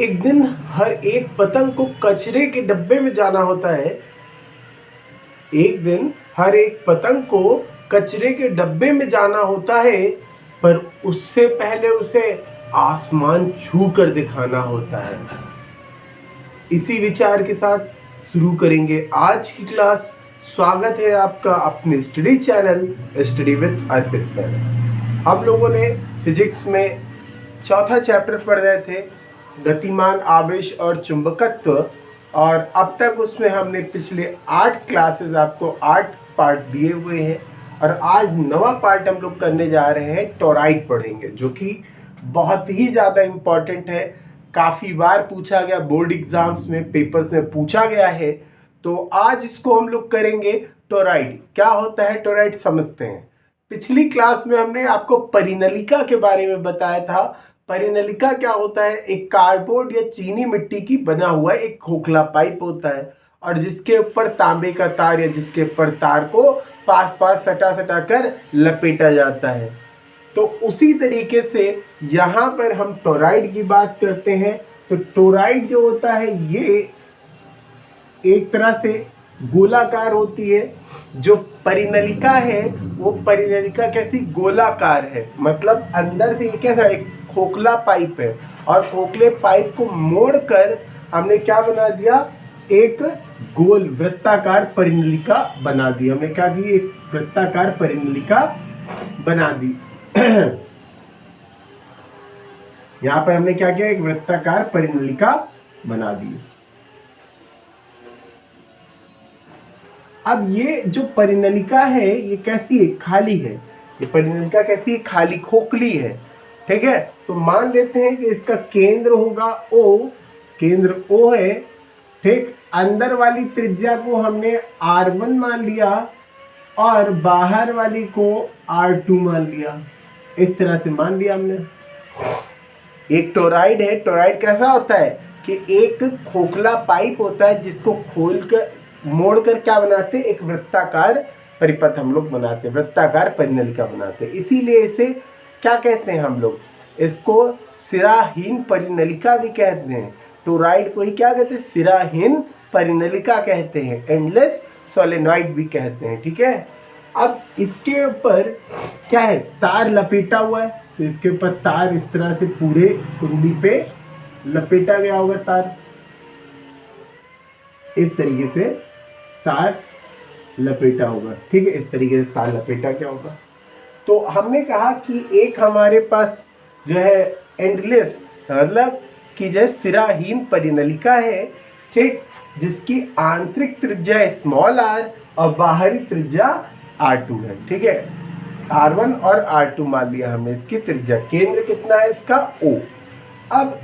एक दिन हर एक पतंग को कचरे के डब्बे में जाना होता है। एक दिन हर एक पतंग को कचरे के डब्बे में जाना होता है, पर उससे पहले उसे आसमान छू कर दिखाना होता है। इसी विचार के साथ शुरू करेंगे आज की क्लास। स्वागत है आपका अपने स्टडी चैनल स्टडी विद अर्पित पर। हम लोगों ने फिजिक्स में चौथा चैप्टर पढ़ रहे थे, गतिमान, आवेश और चुंबकत्व, और अब तक उसमें हमने पिछले 8 क्लासेस आपको 8 पार्ट दिए हुए हैं। और आज नवा पार्ट हम लोग करने जा रहे हैं, टोराइड पढ़ेंगे, जो कि बहुत ही ज़्यादा इम्पॉर्टेंट है। काफ़ी बार पूछा गया, बोर्ड एग्जाम्स में, पेपर्स में पूछा गया है। तो आज इसको हम लोग करेंगे। टोराइड क्या होता है, टोराइड समझते हैं। पिछली क्लास में हमने आपको परिनलिका के बारे में बताया था। परिनलिका क्या होता है? एक कार्डबोर्ड या चीनी मिट्टी की बना हुआ एक खोखला पाइप होता है, और जिसके ऊपर तांबे का तार या जिसके ऊपर तार को पास पास सटा सटा कर लपेटा जाता है। तो उसी तरीके से यहाँ पर हम टोराइड की बात करते हैं। तो टोराइड जो होता है ये एक तरह से गोलाकार होती है। जो परिनलिका है वो परिनलिका कैसी गोलाकार है, मतलब अंदर से ये कैसा एक खोखला पाइप है, और खोखले पाइप को मोड़कर हमने क्या बना दिया, एक गोल वृत्ताकार परिनलिका बना दी। हमने क्या की, एक वृत्ताकार परिनलिका बना दी। यहाँ पर हमने क्या किया, एक वृत्ताकार परिनलिका बना दी। अब ये जो परिनलिका है ये कैसी है, खाली है। ये परिनलिका कैसी है, खाली, खोखली है। ठीक है, तो मान लेते हैं कि इसका केंद्र होगा O, केंद्र O है। ठीक, अंदर वाली त्रिज्या को हमने R1 मान लिया और बाहर वाली को R2 मान लिया। इस तरह से मान लिया हमने। एक टोराइड है। टोराइड कैसा होता है कि एक खोखला पाइप होता है, जिसको खोलकर मोड़कर क्या बनाते हैं, एक वृत्ताकार परिपथ हम लोग बनाते हैं, वृत्ताकार परिनलिका बनाते हैं। इसीलिए इसे क्या कहते हैं हम लोग, इसको सिराहीन परिनलिका भी कहते हैं। टोराइड को ही क्या कहते हैं, सिराहीन परिनलिका कहते हैं, एंडलेस सोलेनॉइड भी कहते हैं। ठीक है, अब इसके ऊपर क्या है, तार लपेटा हुआ है। तो इसके ऊपर तार इस तरह से पूरे कुंडी पे लपेटा गया होगा। तार इस तरीके से तार लपेटा होगा। ठीक है, इस तरीके से तार लपेटा क्या होगा। तो हमने कहा कि एक हमारे पास जो है एंडलेस, मतलब कि जो सिराहीन परिनलिका है, ठीक, जिसकी आंतरिक त्रिज्या स्मॉल r और बाहरी त्रिज्या r2 है। ठीक है, r1 और r2 मान लिया हमने इसकी त्रिज्या। केंद्र कितना है इसका, O। अब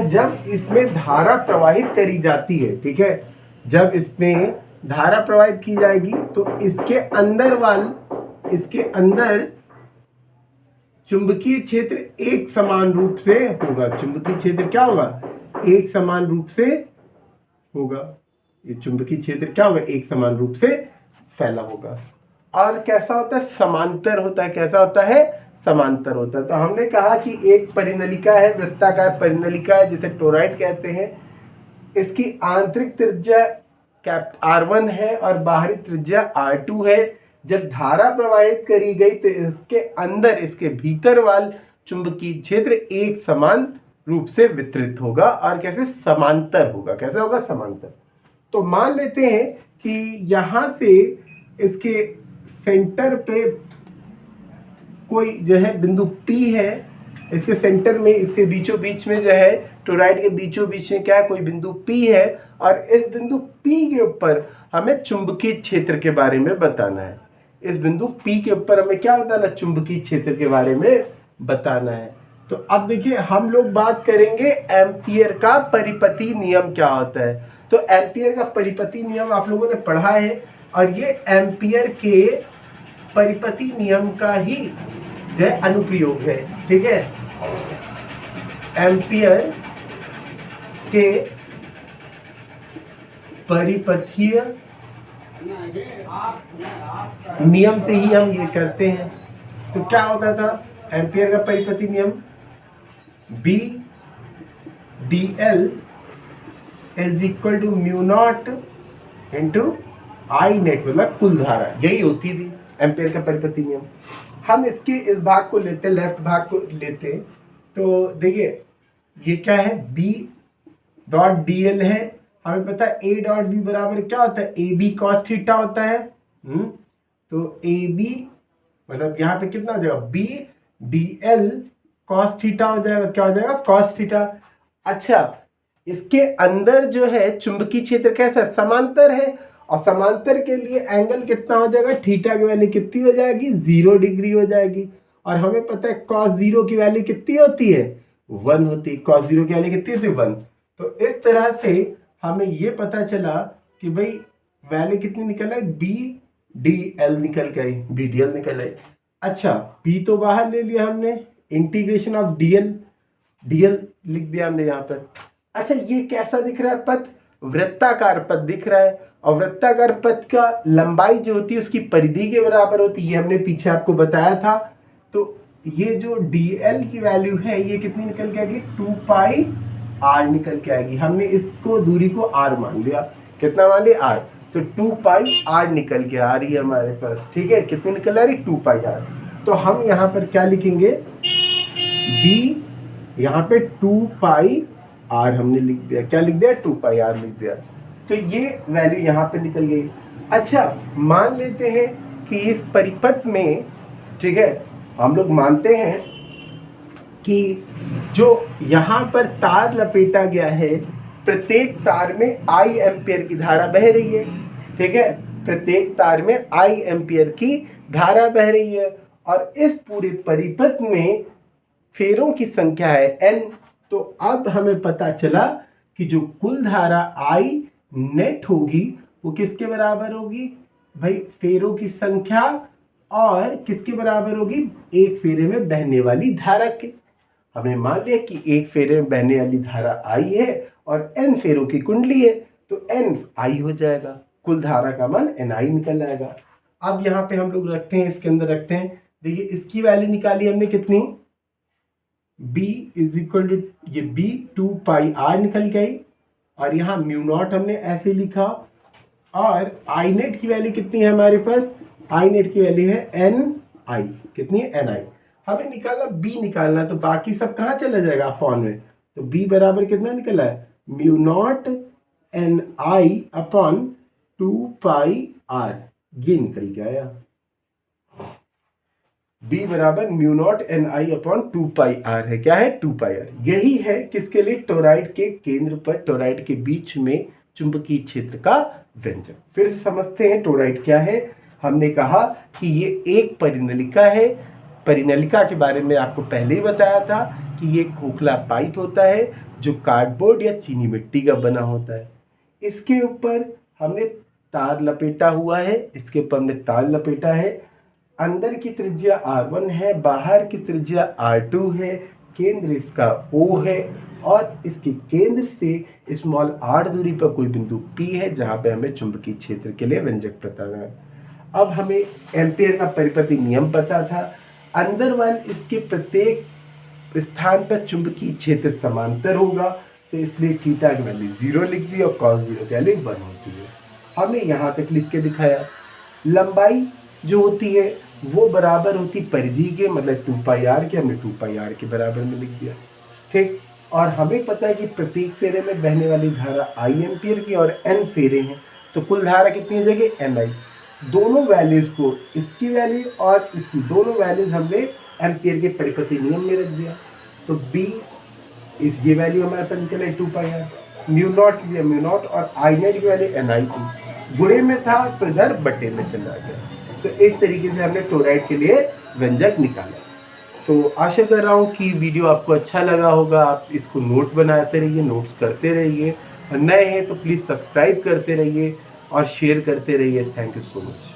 जब इसमें धारा प्रवाहित करी जाती है, ठीक है, जब इसमें धारा प्रवाहित की जाएगी तो इसके अंदर चुंबकीय क्षेत्र एक समान रूप से होगा। चुंबकीय क्षेत्र क्या होगा, एक समान रूप से होगा। ये चुंबकीय क्षेत्र क्या होगा, एक समान रूप से फैला होगा। और कैसा होता है, समांतर होता है। कैसा होता है, समांतर होता है। तो हमने कहा कि एक परिनलिका है, वृत्ताकार परिनलिका है, जिसे टोराइड कहते हैं। इसकी आंतरिक त्रिज्या R1 है और बाहरी त्रिज्या R2 है। जब धारा प्रवाहित करी गई तो इसके अंदर, इसके भीतर वाल चुंबकीय क्षेत्र एक समान रूप से वितरित होगा, और कैसे, समांतर होगा। कैसे होगा, समांतर। तो मान लेते हैं कि यहां से इसके सेंटर पे कोई जो है बिंदु P है। इसके सेंटर में, इसके बीचों बीच में जो है, टोराइड के बीचों बीच में क्या है, कोई बिंदु P है, और इस बिंदु P के ऊपर हमें चुंबकीय क्षेत्र के बारे में बताना है। इस बिंदु P के ऊपर हमें क्या बताना, चुंबकीय क्षेत्र के बारे में बताना है। तो अब देखिए, हम लोग बात करेंगे एम्पियर का परिपथी नियम क्या होता है। तो एम्पियर का परिपथी नियम आप लोगों ने पढ़ा है, और ये एम्पियर के परिपथी नियम का ही जो है अनुप्रयोग है। ठीक है, एम्पियर के परिपथीय नियम से ही हम ये करते हैं। तो क्या होता था एम्पियर का परिपथी नियम, B DL is equal to mu naught into I net, मतलब कुल धारा, यही होती थी एम्पेयर का परिपति नियम। हम इसके इस भाग को लेते, लेफ्ट भाग को लेते, तो देखिए ये क्या है, B डॉट DL है, हमें पता है A डॉट B बराबर क्या होता है, AB cos थीटा होता है। तो AB मतलब यहाँ पे कितना हो जाएगा, B DL cos थीटा हो जाएगा, क्या हो जाएगा, cos थीटा। अच्छा, इसके अंदर जो है चुंबकीय क्षेत्र कैसा है, समांतर है, और समांतर के लिए एंगल कितना हो जाएगा, थीटा की वैल्यू कितनी हो जाएगी, 0 डिग्री हो जाएगी। और हमें पता है cos 0 की वैल्यू कितनी होती है, 1 होती है। cos 0 की वैल्यू कितनी होती है, 1। तो इस तरह से हमें ये पता चला कि भाई वैल्यू कितनी निकल आई, BDL निकल गई, BDL निकल आई। अच्छा, B तो बाहर ले लिया हमने, इंटीग्रेशन ऑफ DL लिख दिया हमने यहाँ पर। अच्छा, ये कैसा दिख रहा है पथ, वृत्ताकार पथ दिख रहा है, और वृत्ताकार पथ का लंबाई जो होती है उसकी परिधि के बराबर होती है, ये हमने पीछे आपको बताया था। तो ये जो DL की वैल्यू है ये कितनी निकल के आएगी, 2 पाई R निकल के आएगी। हमने इसको दूरी को R मान लिया, कितना मान लिया, R। तो 2 पाई R निकल के आ रही है हमारे पास, ठीक है, कितनी निकल आ रही, 2 पाई R। तो हम यहाँ पर क्या लिखेंगे, B यहाँ पे 2 पाई R हमने लिख दिया, क्या लिख दिया, 2 पाई R लिख दिया। तो ये वैल्यू यहाँ पे निकल गई। अच्छा, मान लेते हैं कि इस परिपथ में, ठीक है, हम लोग मानते हैं कि जो यहाँ पर तार लपेटा गया है, प्रत्येक तार में I एम्पियर की धारा बह रही है, ठीक है, प्रत्येक तार में I एम्पियर की धारा बह रही है, और इस पूरे परिपथ में फेरों की संख्या है N। तो अब हमें पता चला कि जो कुल धारा I नेट होगी वो किसके बराबर होगी, भाई फेरों की संख्या, और किसके बराबर होगी, एक फेरे में बहने वाली धारा के। हमने मान लिया कि एक फेरे में बहने वाली धारा I है और N फेरों की कुंडली है, तो N I हो जाएगा, कुल धारा का मान NI निकल आएगा। अब यहाँ पे हम लोग रखते हैं, इसके अंदर रखते हैं, देखिए इसकी वैल्यू निकाली हमने कितनी, B इज इक्वल टू, ये B 2 पाई R निकल गई, और यहाँ म्यू नॉट हमने ऐसे लिखा, और आई नेट की वैल्यू कितनी है हमारे पास, आई नेट की वैल्यू है NI, कितनी है, NI। हमें निकालना B निकालना, तो बाकी सब कहाँ चला जाएगा, अपॉन में। तो B बराबर कितना निकला है, म्यू नॉट NI अपॉन 2 पाई R, ये निकल के आया। B बराबर म्यू नॉट NI अपॉन 2 पाई R है, क्या है, 2 पाई R। यही है किसके लिए, टोराइड के केंद्र पर, टोराइड के बीच में चुंबकीय क्षेत्र का व्यंजक। फिर से समझते हैं टोराइड क्या है। हमने कहा कि ये एक परिनलिका है, परिनलिका के बारे में आपको पहले ही बताया था कि ये खोखला पाइप होता है जो कार्डबोर्ड या चीनी मिट्टी का बना होता है। इसके ऊपर हमने तार लपेटा हुआ है, इसके ऊपर हमने तार लपेटा है, अंदर की त्रिज्या R1 है, बाहर की त्रिज्या R2 है, केंद्र इसका O है, और इसके केंद्र से स्मॉल r दूरी पर कोई बिंदु P है जहां पे हमें चुंबकीय क्षेत्र के लिए व्यंजक बताना है। अब हमें एम्पियर का परिपति नियम पता था, अंदर वाले इसके प्रत्येक स्थान पर चुंबकीय क्षेत्र समांतर होगा, तो इसलिए थीटा की वैल्यू 0 लिख दी और cos 0 की वैल्यू 1 होती है। हमने यहाँ तक लिख के दिखाया। लंबाई जो होती है वो बराबर होती परिधि के, मतलब 2 पाई R के, हमने 2 पाई R के बराबर में लिख दिया, ठीक। और हमें पता है कि प्रत्येक फेरे में बहने वाली धारा I एम्पियर की और N फेरे हैं, तो कुल धारा कितनी हो जाएगी, NI। दोनों वैल्यूज को, इसकी वैल्यू और इसकी दोनों वैल्यूज हमने एम्पियर के परिपति नियम में रख दिया। तो B इसकी वैल्यू हमारे पास निकल है 2 पाई R, म्यू नॉट लिया, म्यू नॉट, और I नेट की वैल्यू NI थी, गुणे में था तो इधर बटे में चला गया। तो इस तरीके से हमने टोराइड के लिए व्यंजक निकाला। तो आशा कर रहा हूँ कि वीडियो आपको अच्छा लगा होगा, आप इसको नोट बनाते रहिए, नोट्स करते रहिए, और नए हैं तो प्लीज़ सब्सक्राइब करते रहिए और शेयर करते रहिए। Thank you so much.